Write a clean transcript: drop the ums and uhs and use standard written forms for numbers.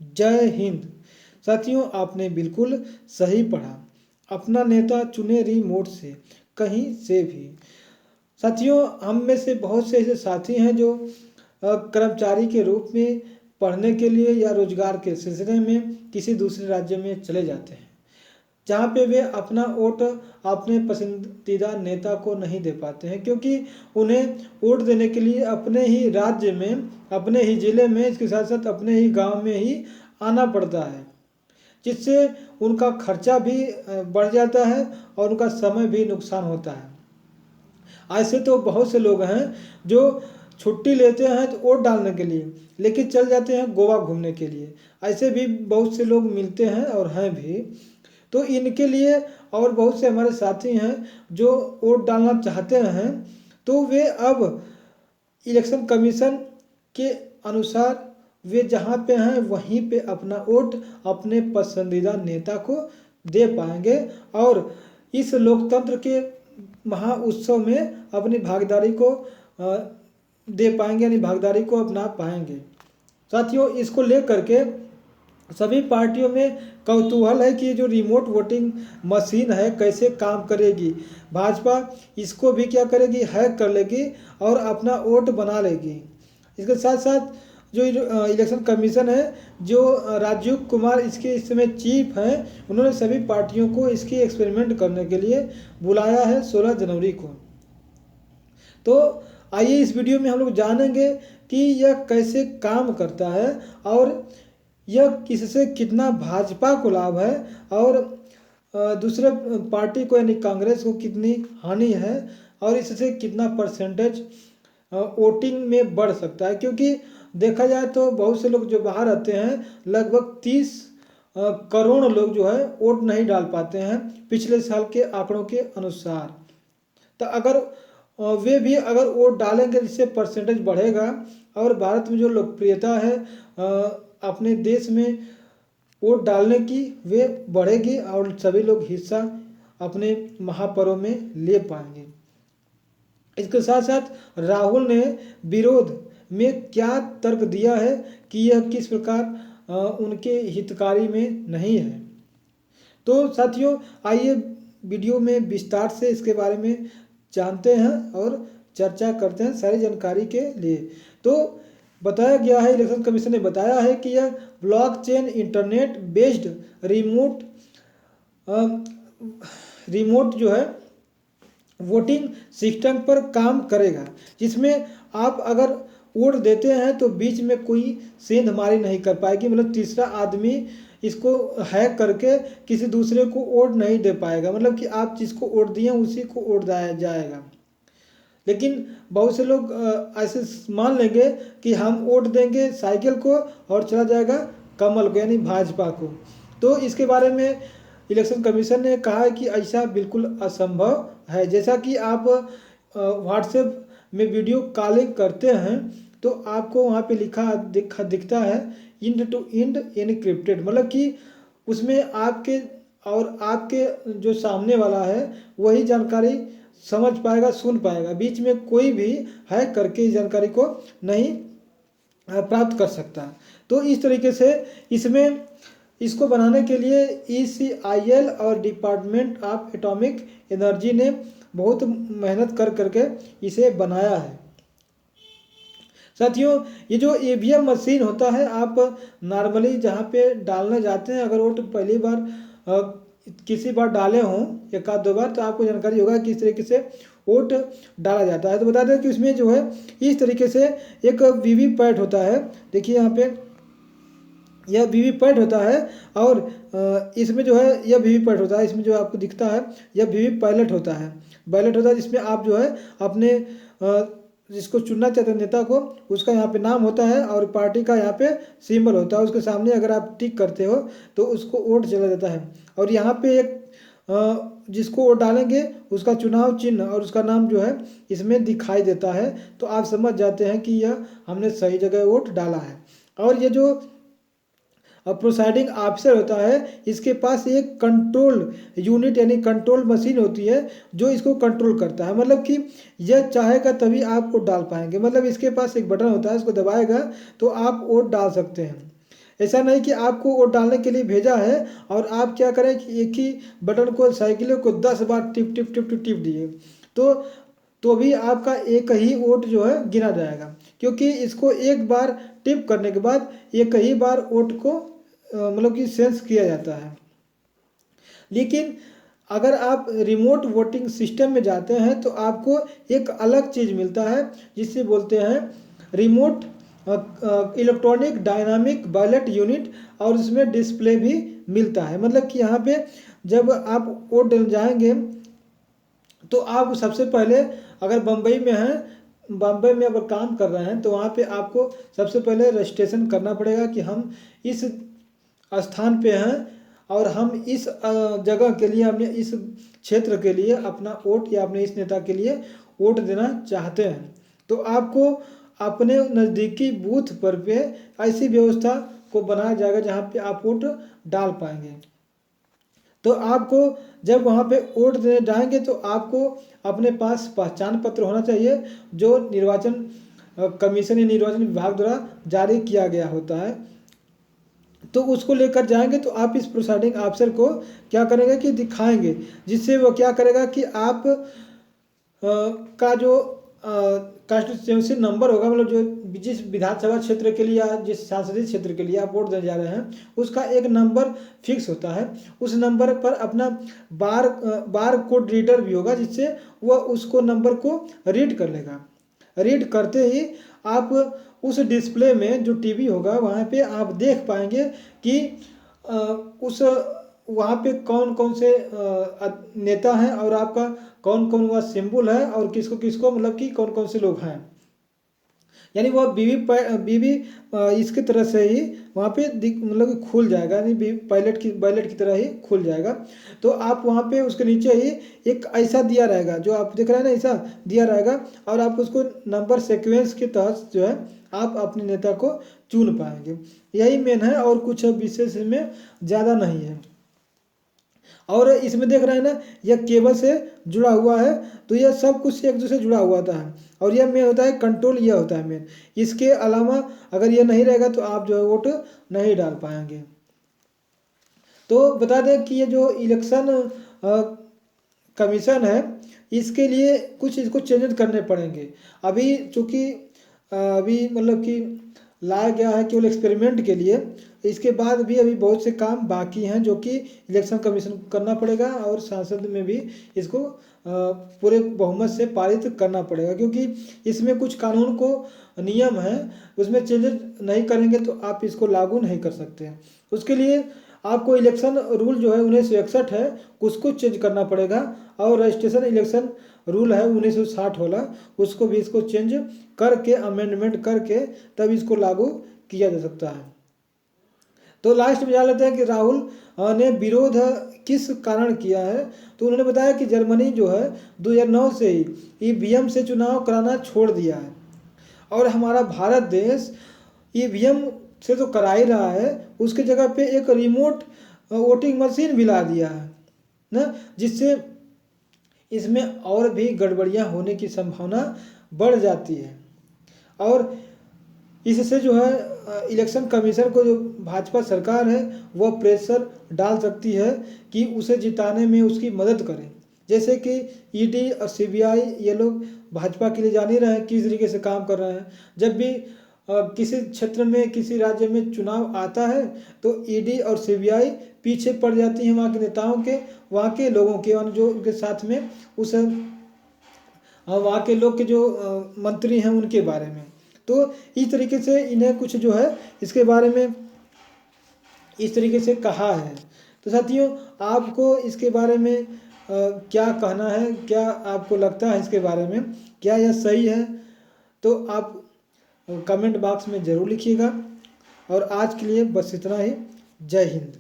जय हिंद। साथियों, आपने बिल्कुल सही पढ़ा। अपना नेता चुने रिमोट से, कहीं से भी। साथियों, हम में से बहुत से ऐसे साथी हैं जो कर्मचारी के रूप में पढ़ने के लिए या रोजगार के सिलसिले में किसी दूसरे राज्य में चले जाते हैं, जहाँ पे वे अपना वोट अपने पसंदीदा नेता को नहीं दे पाते हैं, क्योंकि उन्हें वोट देने के लिए अपने ही राज्य में, अपने ही ज़िले में, इसके साथ साथ अपने ही गांव में ही आना पड़ता है, जिससे उनका खर्चा भी बढ़ जाता है और उनका समय भी नुकसान होता है। ऐसे तो बहुत से लोग हैं जो छुट्टी लेते हैं तो वोट डालने के लिए, लेकिन चल जाते हैं गोवा घूमने के लिए। ऐसे भी बहुत से लोग मिलते हैं और हैं भी। तो इनके लिए और बहुत से हमारे साथी हैं जो वोट डालना चाहते हैं, तो वे अब इलेक्शन कमीशन के अनुसार वे जहाँ पे हैं वहीं पे अपना वोट अपने पसंदीदा नेता को दे पाएंगे और इस लोकतंत्र के महा उत्सव में अपनी भागीदारी को दे पाएंगे, यानी भागीदारी को अपना पाएंगे। साथियों, इसको लेकर के सभी पार्टियों में कौतूहल है कि ये जो रिमोट वोटिंग मशीन है कैसे काम करेगी। भाजपा इसको भी क्या करेगी, हैक कर लेगी और अपना वोट बना लेगी। इसके साथ साथ जो इलेक्शन कमीशन है, जो राजीव कुमार इसके इस समय चीफ हैं, उन्होंने सभी पार्टियों को इसकी एक्सपेरिमेंट करने के लिए बुलाया है 16 जनवरी को। तो आइए इस वीडियो में हम लोग जानेंगे कि यह कैसे काम करता है और यह किससे कितना भाजपा को लाभ है और दूसरे पार्टी को यानी कांग्रेस को कितनी हानि है और इससे कितना परसेंटेज वोटिंग में बढ़ सकता है। क्योंकि देखा जाए तो बहुत से लोग जो बाहर रहते हैं, लगभग 30 करोड़ लोग जो है वोट नहीं डाल पाते हैं पिछले साल के आंकड़ों के अनुसार। तो अगर वे भी अगर वोट डालेंगे जिससे परसेंटेज बढ़ेगा और भारत में जो लोकप्रियता है अपने देश में वोट डालने की, वे बढ़ेगी और सभी लोग हिस्सा अपने महापर्व में ले पाएंगे। इसके साथ साथ राहुल ने विरोध में क्या तर्क दिया है कि यह किस प्रकार उनके हितकारी में नहीं है। तो साथियों, आइए वीडियो में विस्तार से इसके बारे में जानते हैं और चर्चा करते हैं सारी जानकारी के लिए। तो बताया गया है, इलेक्शन कमीशन ने बताया है कि यह ब्लॉकचेन इंटरनेट बेस्ड रिमोट जो है वोटिंग सिस्टम पर काम करेगा, जिसमें आप अगर वोट देते हैं तो बीच में कोई सेंधमारी नहीं कर पाएगी, मतलब तीसरा आदमी इसको हैक करके किसी दूसरे को वोट नहीं दे पाएगा। मतलब कि आप जिसको वोट दिए उसी को वोट दिया जाएगा। लेकिन बहुत से लोग ऐसे मान लेंगे कि हम वोट देंगे साइकिल को और चला जाएगा कमल को यानी भाजपा को। तो इसके बारे में इलेक्शन कमीशन ने कहा है कि ऐसा बिल्कुल असंभव है। जैसा कि आप व्हाट्सएप में वीडियो कॉलिंग करते हैं तो आपको वहाँ पे दिखता है इंड टू इंड एनक्रिप्टेड, मतलब कि उसमें आपके और आपके जो सामने वाला है वही जानकारी समझ पाएगा, सुन पाएगा। बीच में कोई भी हैक करके इस जानकारी को नहीं प्राप्त कर सकता। तो इस तरीके से इसमें इसको बनाने के लिए ECIL और डिपार्टमेंट ऑफ एटॉमिक एनर्जी ने बहुत मेहनत कर करके इसे बनाया है। साथियों, ये जो EVM मशीन होता है, आप नॉर्मली जहाँ पे डालने जाते हैं, अगर वोट पहली बार किसी बार डाले हों एक आध दो बार, तो आपको जानकारी होगा कि इस तरीके से वोट डाला जाता है। तो बता दें कि उसमें जो है इस तरीके से एक वीवीपैट होता है। देखिए यहाँ पे यह वीवीपैट होता है और इसमें जो है यह वीवीपैट होता है, इसमें जो आपको दिखता है यह वीवीपैलेट होता है, बैलेट होता है, जिसमें आप जो है अपने जिसको चुनना चाहते हैं नेता को, उसका यहाँ पे नाम होता है और पार्टी का यहाँ पे सिंबल होता है। उसके सामने अगर आप टिक करते हो तो उसको वोट चला जाता है। और यहाँ पे एक जिसको वोट डालेंगे उसका चुनाव चिन्ह और उसका नाम जो है इसमें दिखाई देता है। तो आप समझ जाते हैं कि यह हमने सही जगह वोट डाला है। और ये जो प्रोसाइडिंग ऑफिसर होता है, इसके पास एक कंट्रोल यूनिट यानी कंट्रोल मशीन होती है जो इसको कंट्रोल करता है। मतलब कि यह चाहेगा तभी आप वोट डाल पाएंगे। मतलब इसके पास एक बटन होता है, इसको दबाएगा तो आप वोट डाल सकते हैं। ऐसा नहीं कि आपको वोट डालने के लिए भेजा है और आप क्या करें कि एक ही बटन को साइकिलों को 10 बार tip tip tip tip tip दिए, तो भी आपका एक ही वोट जो है गिना जाएगा, क्योंकि इसको एक बार टिप करने के बाद एक ही बार वोट को मतलब कि सेंस किया जाता है। लेकिन अगर आप रिमोट वोटिंग सिस्टम में जाते हैं तो आपको एक अलग चीज़ मिलता है जिसे बोलते हैं remote electronic dynamic ballot unit, और इसमें डिस्प्ले भी मिलता है। मतलब कि यहाँ पे जब आप वोट डालने जाएंगे तो आप सबसे पहले, अगर बम्बई में हैं, बम्बई में अगर काम कर रहे हैं तो वहाँ पे आपको सबसे पहले रजिस्ट्रेशन करना पड़ेगा कि हम इस स्थान पे हैं और हम इस जगह के लिए, अपने इस क्षेत्र के लिए अपना वोट या अपने इस नेता के लिए वोट देना चाहते हैं। तो आपको अपने नज़दीकी बूथ पर पे ऐसी व्यवस्था को बनाया जाएगा जहाँ पे आप वोट डाल पाएंगे। तो आपको जब वहाँ पे वोट देने जाएंगे तो आपको अपने पास पहचान पत्र होना चाहिए जो निर्वाचन कमीशन या निर्वाचन विभाग द्वारा जारी किया गया होता है। तो उसको लेकर जाएंगे तो आप इस प्रिसाइडिंग अफसर को क्या करेंगे कि दिखाएंगे, जिससे वो क्या करेगा कि आप का जो कॉन्स्टिट्यूंसी नंबर होगा, मतलब जो जिस विधानसभा क्षेत्र के लिए या जिस संसदीय क्षेत्र के लिए आप वोट देने जा रहे हैं उसका एक नंबर फिक्स होता है। उस नंबर पर अपना बार कोड रीडर भी होगा, जिससे वह उसको नंबर को रीड कर लेगा। रीड करते ही आप उस डिस्प्ले में जो टीवी होगा वहाँ पे आप देख पाएंगे कि उस वहाँ पे कौन कौन से नेता हैं और आपका कौन कौन वह सिंबल है और किसको किसको, मतलब कि कौन कौन से लोग हैं। यानी वह बीवी इसकी तरह से ही वहाँ पे मतलब कि खुल जाएगा, यानी बैलेट की तरह ही खुल जाएगा। तो आप वहाँ पे उसके नीचे ही एक ऐसा दिया रहेगा जो आप देख रहे हैं ना, ऐसा दिया रहेगा, और आप उसको नंबर सीक्वेंस के तहत जो है आप अपने नेता को चुन पाएंगे। यही मेन है और कुछ विशेष में ज़्यादा नहीं है। और इसमें देख रहे हैं ना, यह केबल से जुड़ा हुआ है, तो यह सब कुछ एक दूसरे से जुड़ा हुआ होता है। और यह मेन होता है कंट्रोल, यह होता है मेन। इसके अलावा अगर यह नहीं रहेगा तो आप जो है वोट नहीं डाल पाएंगे। तो बता दें कि ये जो इलेक्शन कमीशन है इसके लिए कुछ इसको चेंजेस करने पड़ेंगे। अभी चूँकि अभी मतलब कि लाया गया है केवल एक्सपेरिमेंट के लिए, इसके बाद भी अभी बहुत से काम बाकी हैं जो कि इलेक्शन कमीशन करना पड़ेगा और संसद में भी इसको पूरे बहुमत से पारित करना पड़ेगा, क्योंकि इसमें कुछ कानून को नियम है, उसमें चेंजेस नहीं करेंगे तो आप इसको लागू नहीं कर सकते हैं। उसके लिए आपको इलेक्शन रूल जो है 1961 है उसको चेंज करना पड़ेगा, और रजिस्ट्रेशन इलेक्शन रूल है 1960 वाला, उसको भी इसको चेंज करके अमेंडमेंट करके तब इसको लागू किया जा सकता है। तो लास्ट में जान लेते हैं कि राहुल ने विरोध किस कारण किया है। तो उन्होंने बताया कि जर्मनी जो है 2009 से ही ईवीएम से चुनाव कराना छोड़ दिया है, और हमारा भारत देश ईवीएम से तो करा ही रहा है, उसके जगह पे एक रिमोट वोटिंग मशीन भी ला दिया है ना, जिससे इसमें और भी गड़बड़ियाँ होने की संभावना बढ़ जाती है। और इससे जो है इलेक्शन कमीशन को जो भाजपा सरकार है वह प्रेशर डाल सकती है कि उसे जिताने में उसकी मदद करें। जैसे कि ईडी और सीबीआई ये लोग भाजपा के लिए जान ही रहे हैं किस तरीके से काम कर रहे हैं। जब भी किसी क्षेत्र में किसी राज्य में चुनाव आता है तो ईडी और सीबीआई पीछे पड़ जाती हैं वहाँ के नेताओं के, वहाँ के लोगों के, और जो उनके साथ में उस वहाँ के लोग के जो मंत्री हैं उनके बारे में। तो इस तरीके से इन्हें कुछ जो है इसके बारे में इस तरीके से कहा है। तो साथियों आपको इसके बारे में क्या कहना है, क्या आपको लगता है इसके बारे में, क्या यह सही है? तो आप कमेंट बॉक्स में ज़रूर लिखिएगा। और आज के लिए बस इतना ही। जय हिंद।